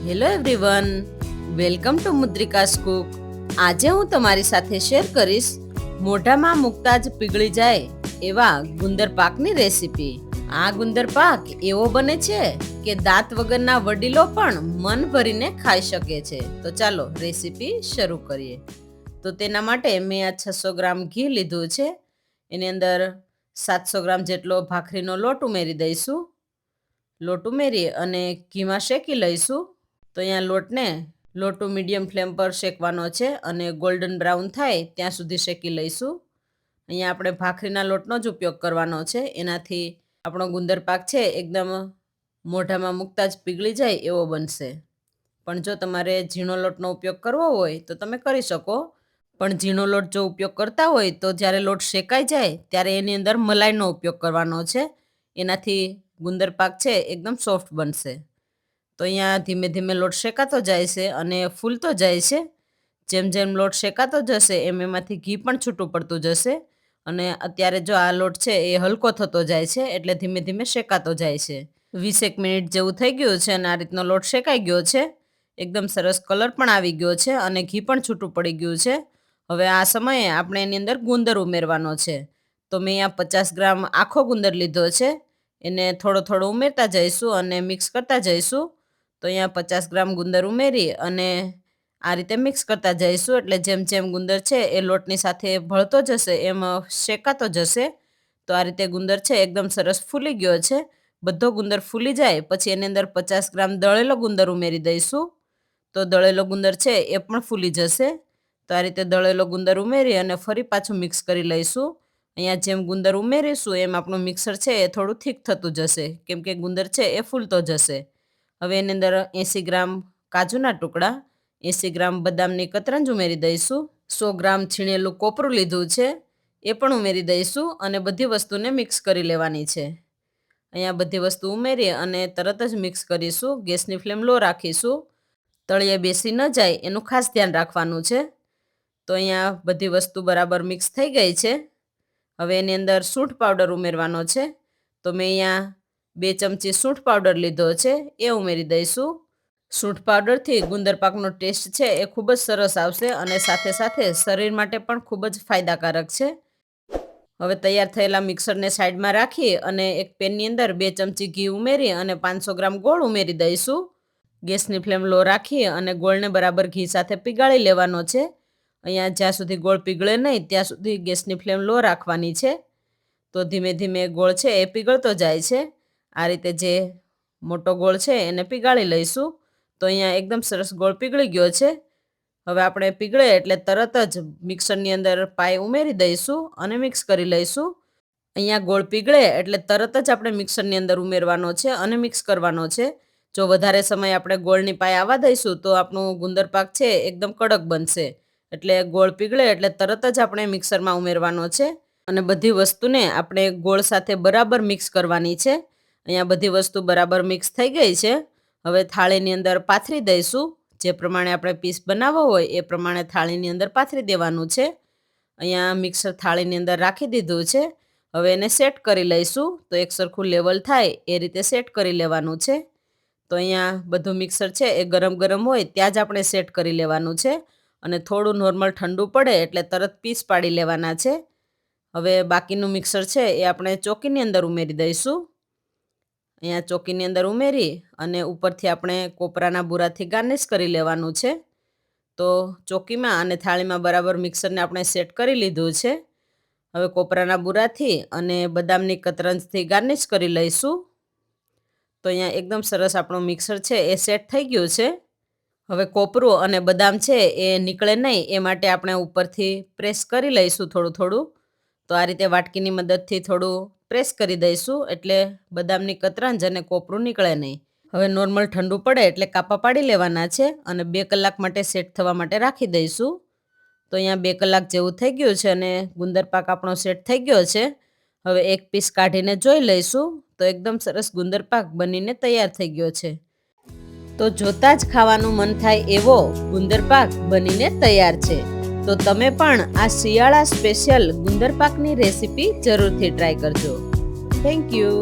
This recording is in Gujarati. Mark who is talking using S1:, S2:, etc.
S1: Hello everyone, welcome to Mudrika's cook. આજે હું તમારી સાથે શેર કરીશ મોઢામાં મૂકતા જ પીગળી જાય એવા ગુંદર પાકની રેસીપી. આ ગુંદર પાક એવો બને છે કે દાંત વગરના વડીલો પણ મન ભરીને ખાઈ શકે છે. તો ચાલો રેસીપી શરૂ કરીએ. તો તેના માટે મેં આ 600 ગ્રામ ઘી લીધું છે. એની અંદર 700 ગ્રામ જેટલો ભાખરીનો લોટ ઉમેરી દઈશું. લોટ ઉમેરી અને ઘીમાં શેકી લઈશું. તો અહીંયા લોટ મીડિયમ ફ્લેમ પર શેકવાનો છે અને ગોલ્ડન બ્રાઉન થાય ત્યાં સુધી શેકી લઈશું. અહીંયા આપણે ભાખરીના લોટનો જ ઉપયોગ કરવાનો છે. એનાથી આપણો ગુંદર પાક છે એકદમ મોઢામાં મૂકતા જ પીગળી જાય એવો બનશે. પણ જો તમારે ઝીણો લોટનો ઉપયોગ કરવો હોય તો તમે કરી શકો. પણ ઝીણો લોટ જો ઉપયોગ કરતા હોય તો જ્યારે લોટ શેકાઈ જાય ત્યારે એની અંદર મલાઈનો ઉપયોગ કરવાનો છે. એનાથી ગુંદર પાક છે એકદમ સોફ્ટ બનશે. તો અહીંયા ધીમે ધીમે લોટ શેકાતો જાય છે અને ફૂલતો જાય છે. જેમ જેમ લોટ શેકાતો જશે એમ એમાંથી ઘી પણ છૂટું પડતું જશે. અને અત્યારે જો આ લોટ છે એ હલકો થતો જાય છે એટલે ધીમે ધીમે શેકાતો જાય છે. 20 મિનિટ જેવું થઈ ગયું છે અને આ રીતનો લોટ શેકાઈ ગયો છે. એકદમ સરસ કલર પણ આવી ગયો છે અને ઘી પણ છૂટું પડી ગયું છે. હવે આ સમયે આપણે એની અંદર ગુંદર ઉમેરવાનો છે. તો મેં અહીંયા 50 ગ્રામ આખો ગુંદર લીધો છે. એને થોડો થોડો ઉમેરતા જઈશું અને મિક્સ કરતા જઈશું. તો અહીંયા 50 ગ્રામ ગુંદર ઉમેરી અને આ રીતે મિક્સ કરતા જઈશું. એટલે જેમ જેમ ગુંદર છે એ લોટની સાથે ભળતો જશે એમ શેકાતો જશે. તો આ રીતે ગુંદર છે એકદમ સરસ ફૂલી ગયો છે. બધો ગુંદર ફૂલી જાય પછી એની અંદર 50 ગ્રામ દળેલો ગુંદર ઉમેરી દઈશું. તો દળેલો ગુંદર છે એ પણ ફૂલી જશે. તો આ રીતે દળેલો ગુંદર ઉમેરી અને ફરી પાછું મિક્સ કરી લઈશું. અહીંયા જેમ ગુંદર ઉમેરીશું એમ આપણું મિક્સર છે એ થોડું થીક થતું જશે, કેમ કે ગુંદર છે એ ફૂલતો જશે. હવે એની અંદર 80 ગ્રામ કાજુના ટુકડા, 80 ગ્રામ બદામની કતરંજ ઉમેરી દઈશું. 100 ગ્રામ છીણેલું કોપરું લીધું છે એ પણ ઉમેરી દઈશું અને બધી વસ્તુને મિક્સ કરી લેવાની છે. અહીંયા બધી વસ્તુ ઉમેરી અને તરત જ મિક્સ કરીશું. ગેસની ફ્લેમ લો રાખીશું. તળિયે બેસી ન જાય એનું ખાસ ધ્યાન રાખવાનું છે. તો અહીંયા બધી વસ્તુ બરાબર મિક્સ થઈ ગઈ છે. હવે એની અંદર સૂંઠ પાવડર ઉમેરવાનો છે. તો મેં અહીંયા 2 ચમચી સૂંઠ પાવડર લીધો છે એ ઉમેરી દઈશું. સૂંઠ પાવડરથી ગુંદર પાકનો ટેસ્ટ છે એ ખૂબ જ સરસ આવશે અને સાથે સાથે શરીર માટે પણ ખૂબ જ ફાયદાકારક છે. હવે તૈયાર થયેલા મિક્સરને સાઈડમાં રાખી અને એક પેનની અંદર 2 ચમચી ઘી ઉમેરી અને 500 ગ્રામ ગોળ ઉમેરી દઈશું. ગેસની ફ્લેમ લો રાખી અને ગોળને બરાબર ઘી સાથે પીગાળી લેવાનો છે. અહીંયા જ્યાં સુધી ગોળ પીગળે નહીં ત્યાં સુધી ગેસની ફ્લેમ લો રાખવાની છે. તો ધીમે ધીમે ગોળ છે એ પીગળતો જાય છે. આ રીતે જે મોટો ગોળ છે એને પીગાળી લઈશું. તો અહીંયા એકદમ સરસ ગોળ પીગળી ગયો છે. હવે આપણે પીગળે એટલે તરત જ મિક્સરની અંદર પાઈ ઉમેરી દઈશું અને મિક્સ કરી લઈશું. અહીંયા ગોળ પીગળે એટલે તરત જ આપણે મિક્સરની અંદર ઉમેરવાનો છે અને મિક્સ કરવાનો છે. જો વધારે સમય આપણે ગોળની પાઈ આવવા દઈશું તો આપણું ગુંદર પાક છે એકદમ કડક બનશે. એટલે ગોળ પીગળે એટલે તરત જ આપણે મિક્સરમાં ઉમેરવાનો છે અને બધી વસ્તુને આપણે ગોળ સાથે બરાબર મિક્સ કરવાની છે. અહીંયા બધી વસ્તુ બરાબર મિક્સ થઈ ગઈ છે. હવે થાળીની અંદર પાથરી દઈશું. જે પ્રમાણે આપણે પીસ બનાવવો હોય એ પ્રમાણે થાળીની અંદર પાથરી દેવાનું છે. અહીંયા મિક્સર થાળીની અંદર રાખી દીધું છે. હવે એને સેટ કરી લઈશું. તો એક સરખું લેવલ થાય એ રીતે સેટ કરી લેવાનું છે. તો અહીંયા બધું મિક્સર છે એ ગરમ ગરમ હોય ત્યાં જ આપણે સેટ કરી લેવાનું છે અને થોડું નોર્મલ ઠંડુ પડે એટલે તરત પીસ પાડી લેવાના છે. હવે બાકીનું મિક્સર છે એ આપણે ચોકીની અંદર ઉમેરી દઈશું. અહીંયા ચોકીની અંદર ઉમેરી અને ઉપરથી આપણે કોપરાના બુરાથી ગાર્નિશ કરી લેવાનું છે. તો ચોકીમાં અને થાળીમાં બરાબર મિક્સરને આપણે સેટ કરી લીધું છે. હવે કોપરાના બુરાથી અને બદામની કતરંજથી ગાર્નિશ કરી લઈશું. તો અહીંયા એકદમ સરસ આપણું મિક્સર છે એ સેટ થઈ ગયું છે. હવે કોપરું અને બદામ છે એ નીકળે નહીં એ માટે આપણે ઉપરથી પ્રેસ કરી લઈશું થોડું થોડું. તો આ રીતે વાટકીની મદદથી થોડું પ્રેસ કરી દઈશું એટલે બદામની કતરંજ અને કોપરું નીકળે નહીં. હવે નોર્મલ ઠંડુ પડે એટલે કાપા પાડી લેવાના છે અને 2 કલાક માટે સેટ થવા માટે રાખી દઈશું. તો અહીંયા 2 કલાક જેવું થઈ ગયું છે અને ગુંદર પાક આપણો સેટ થઈ ગયો છે. હવે એક પીસ કાઢીને જોઈ લઈશું. તો એકદમ સરસ ગુંદર પાક બનીને તૈયાર થઈ ગયો છે. તો જોતાં જ ખાવાનું મન થાય એવો ગુંદર પાક બનીને તૈયાર છે. તો તમે પણ આ શિયાળા સ્પેશિયલ ગુંદર પાકની રેસીપી જરૂરથી ટ્રાય કરજો. Thank you.